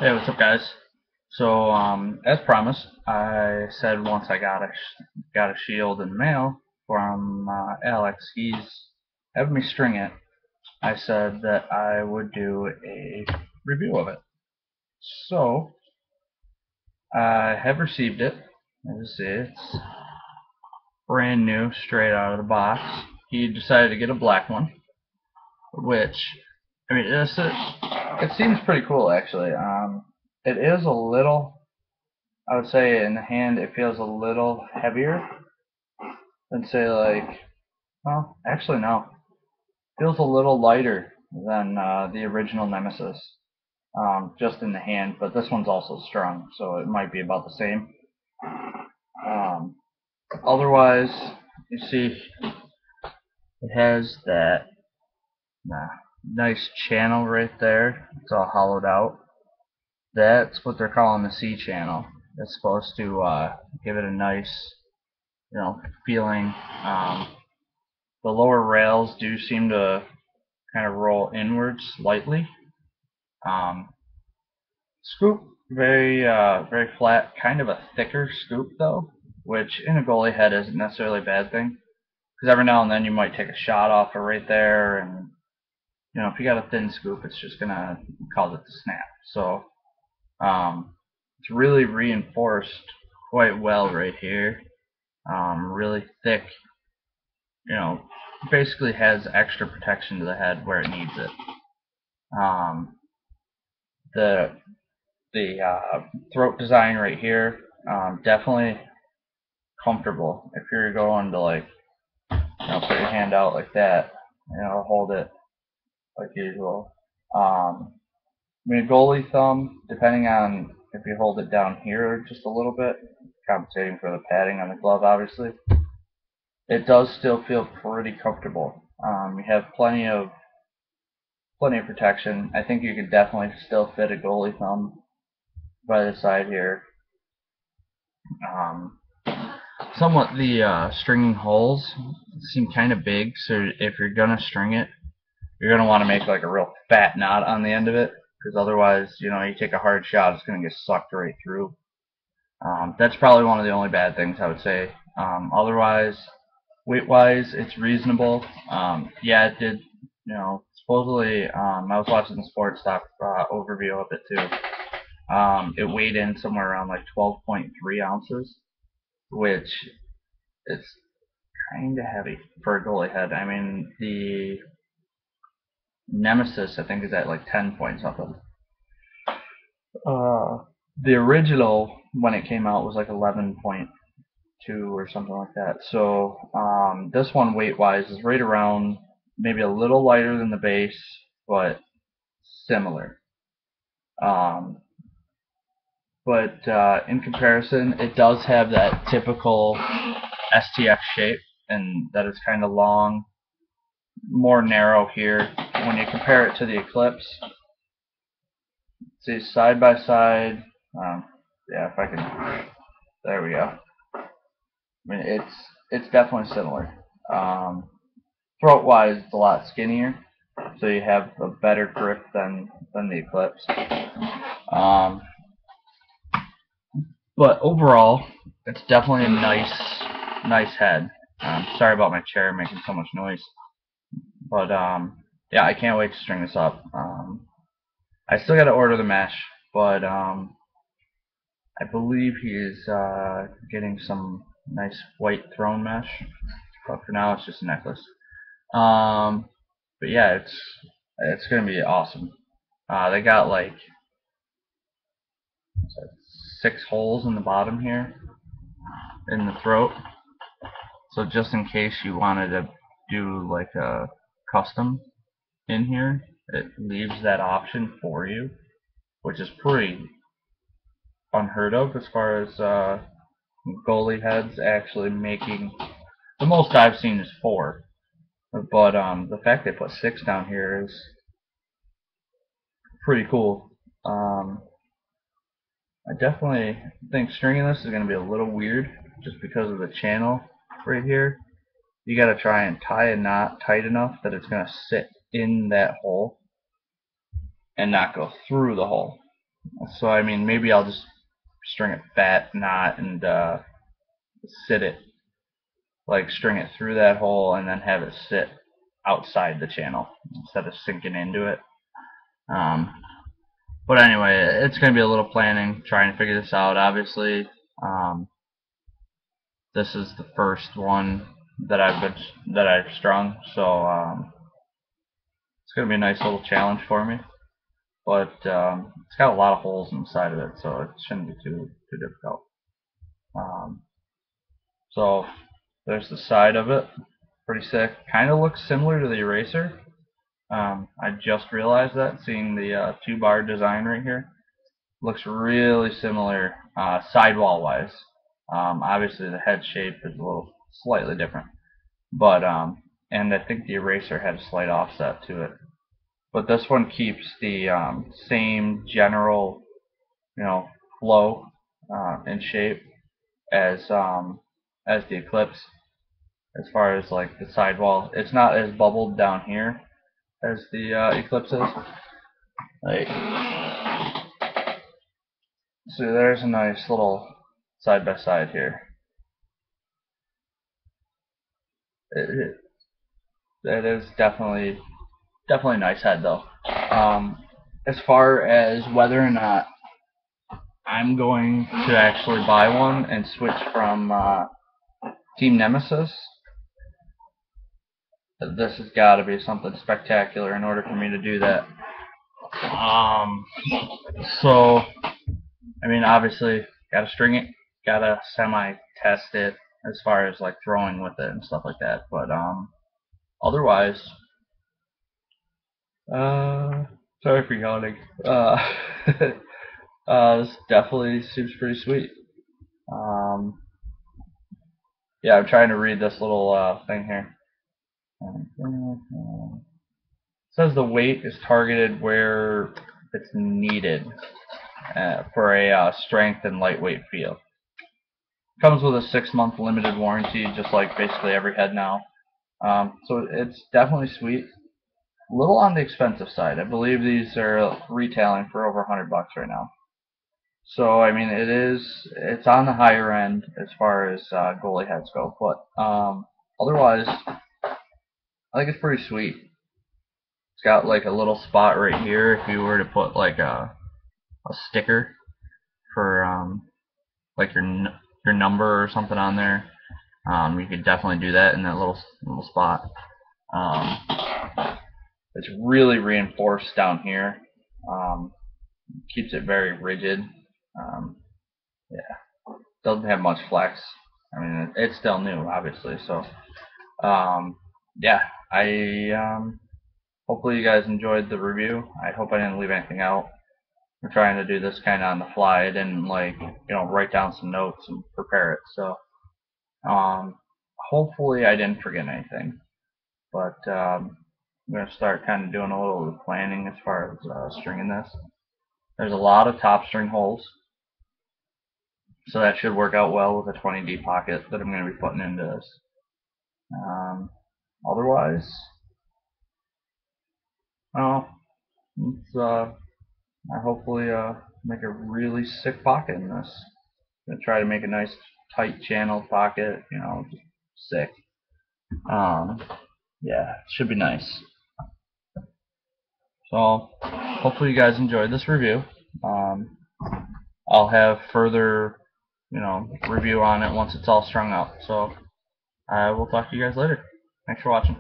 Hey, what's up, guys? So, as promised, I said once I got a shield in the mail from Alex. He's having me string it. I said that I would do a review of it. So, I have received it. As you see, it's brand new, straight out of the box. He decided to get a black one, which, I mean, it seems pretty cool actually. It is a little. I would say in the hand it feels a little heavier than say like, well, actually no, it feels a little lighter than the original Nemesis, just in the hand. But this one's also strong, so it might be about the same. Um, Otherwise, you see, it has that nice channel right there. It's all hollowed out. That's what they're calling the C channel. It's supposed to give it a nice, feeling. The lower rails do seem to kind of roll inwards slightly. Um, Scoop, very flat, kind of a thicker scoop though, which in a goalie head isn't necessarily a bad thing. Because every now and then you might take a shot off it right there, and if you got a thin scoop, it's just gonna cause it to snap. So it's really reinforced quite well right here. Really thick, you know, basically has extra protection to the head where it needs it. Um, the throat design right here, definitely comfortable. If you're going to like, put your hand out like that, hold it like usual. I mean, a goalie thumb, depending on if you hold it down here just a little bit, compensating for the padding on the glove, obviously, it does still feel pretty comfortable. You have plenty of protection. I think you could definitely still fit a goalie thumb by the side here. Um, Somewhat the stringing holes seem kind of big, so if you're gonna string it, you're gonna want to make like a real fat knot on the end of it, because otherwise, you take a hard shot, it's gonna get sucked right through. That's probably one of the only bad things I would say. Otherwise, weight-wise, it's reasonable. Yeah, it did. Supposedly, I was watching the sports doc overview of it too. It weighed in somewhere around like 12.3 ounces, which is kind of heavy for a goalie head. I mean, the Nemesis, I think, is at like 10 point something. The original, when it came out, was like 11.2 or something like that. So this one, weight-wise, is right around maybe a little lighter than the base, but similar. Um, but in comparison, it does have that typical STX shape, and that is kind of long, more narrow here. When you compare it to the Eclipse, see side by side. Yeah, if I can, there we go. I mean, it's definitely similar. Throat wise, it's a lot skinnier, so you have a better grip than the Eclipse. Um, but overall, it's definitely a nice head. Sorry about my chair making so much noise, but yeah, I can't wait to string this up. I still got to order the mesh, but I believe he is getting some nice white throne mesh. But for now, it's just a necklace. Um, but yeah, it's gonna be awesome. They got like 6 holes in the bottom here in the throat, so just in case you wanted to do like a custom in here, it leaves that option for you, which is pretty unheard of as far as goalie heads actually making. The most I've seen is 4, but the fact they put 6 down here is pretty cool. I definitely think stringing this is going to be a little weird just because of the channel right here. You got to try and tie a knot tight enough that it's going to sit in that hole and not go through the hole. So I mean, maybe I'll just string it fat knot and sit it, like string it through that hole and then have it sit outside the channel instead of sinking into it. Um, but anyway, it's going to be a little planning, trying to figure this out. Obviously, um, this is the first one that I've strung, so it's going to be a nice little challenge for me. But it's got a lot of holes inside of it, so it shouldn't be too difficult. Um, so there's the side of it, pretty sick. Kind of looks similar to the eraser. I just realized that, seeing the two-bar design right here. Looks really similar sidewall wise. Obviously the head shape is a little slightly different, but and I think the eraser had a slight offset to it. But this one keeps the same general, flow and shape as the Eclipse. As far as like the sidewall, it's not as bubbled down here as the Eclipse is. Like, so there's a nice little side by side here. It is definitely a nice head though. As far as whether or not I'm going to actually buy one and switch from Team Nemesis, this has got to be something spectacular in order for me to do that. So I mean, obviously, gotta string it, gotta semi-test it as far as like throwing with it and stuff like that. But otherwise, sorry for yawning. This definitely seems pretty sweet. Um, yeah, I'm trying to read this little thing here. It says the weight is targeted where it's needed for a strength and lightweight feel. Comes with a 6-month limited warranty, just like basically every head now. So it's definitely sweet. A little on the expensive side. I believe these are retailing for over $100 right now. So I mean, it's on the higher end as far as goalie heads go. But otherwise, I think it's pretty sweet. It's got like a little spot right here if you were to put like a sticker for like your number or something on there. You could definitely do that in that little spot. It's really reinforced down here. Keeps it very rigid. Yeah, doesn't have much flex. I mean, it's still new, obviously. So, yeah, hopefully you guys enjoyed the review. I hope I didn't leave anything out. I'm trying to do this kind of on the fly. I didn't write down some notes and prepare it. So, hopefully I didn't forget anything. But I'm going to start kind of doing a little planning as far as stringing this. There's a lot of top string holes, so that should work out well with a 20D pocket that I'm going to be putting into this. Otherwise, let's I hopefully make a really sick pocket in this. I'm going to try to make a nice tight channel pocket, just sick. Yeah, it should be nice. So hopefully you guys enjoyed this review. I'll have further, review on it once it's all strung up. So I will talk to you guys later. Thanks for watching.